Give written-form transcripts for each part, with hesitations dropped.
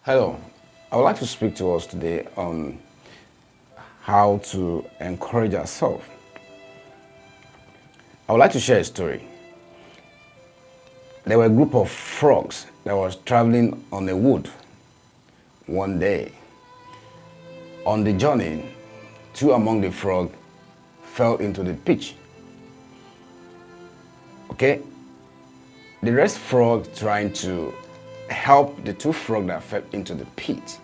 Hello, I would like to speak to us today on how to encourage ourselves. I would like to share a story. There were a group of frogs that was traveling on a wood one day. On the journey, two among the frogs fell into the pitch. Okay? The rest frog trying to help the two frogs that fell into the pit.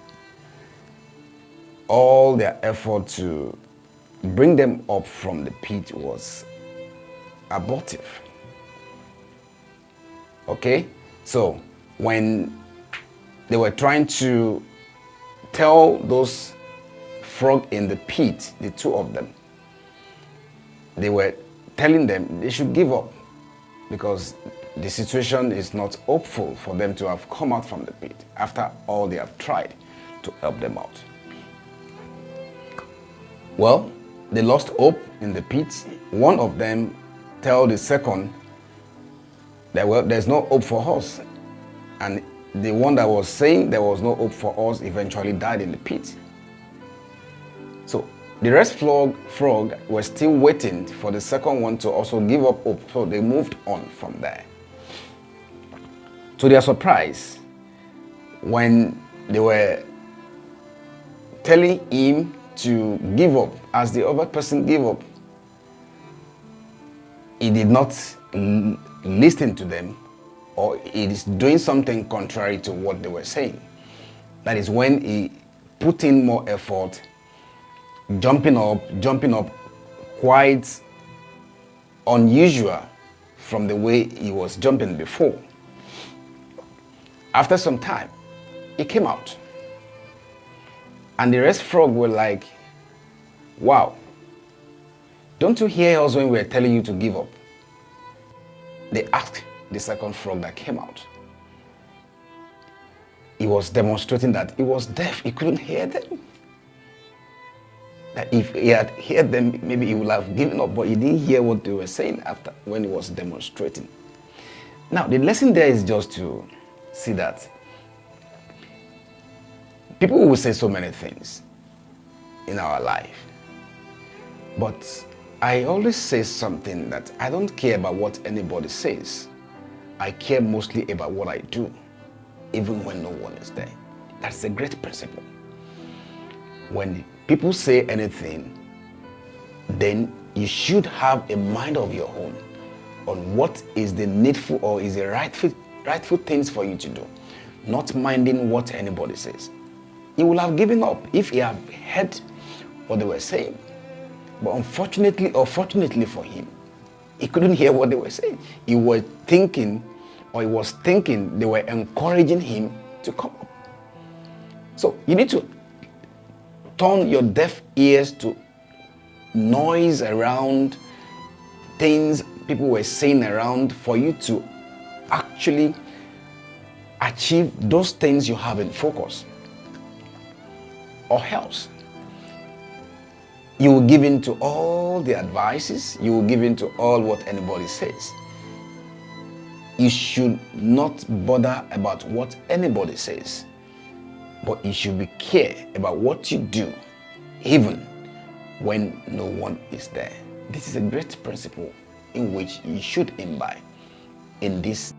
All their effort to bring them up from the pit was abortive. Okay? So when they were trying to tell those frogs in the pit, the two of them, they were telling them they should give up because the situation is not hopeful for them to have come out from the pit after all they have tried to help them out. Well, they lost hope in the pit. One of them told the second that, well, there's no hope for us. And the one that was saying there was no hope for us eventually died in the pit. So the rest frog were still waiting for the second one to also give up hope. So they moved on from there. To their surprise, when they were telling him to give up, as the other person gave up, he did not listen to them, or he is doing something contrary to what they were saying. That is when he put in more effort, jumping up quite unusual from the way he was jumping before. After some time, he came out. And the rest frog were like, wow, don't you hear us when we were telling you to give up? They asked the second frog that came out. He was demonstrating that he was deaf, he couldn't hear them. That if he had heard them, maybe he would have given up, but he didn't hear what they were saying after when he was demonstrating. Now, the lesson there is just to see that people will say so many things in our life, but I always say something that I don't care about what anybody says. I care mostly about what I do, even when no one is there. That's a great principle. When people say anything, then you should have a mind of your own on what is the needful or is the rightful things for you to do, not minding what anybody says. He will have given up if he had heard what they were saying. But unfortunately or fortunately for him, he couldn't hear what they were saying. He was thinking they were encouraging him to come up. So you need to turn your deaf ears to noise around, things people were saying around, for you to actually achieve those things you have in focus. Or else, you will give in to all the advices, you will give in to all what anybody says. You should not bother about what anybody says, but you should be care about what you do, even when no one is there. This is a great principle in which you should imbibe in this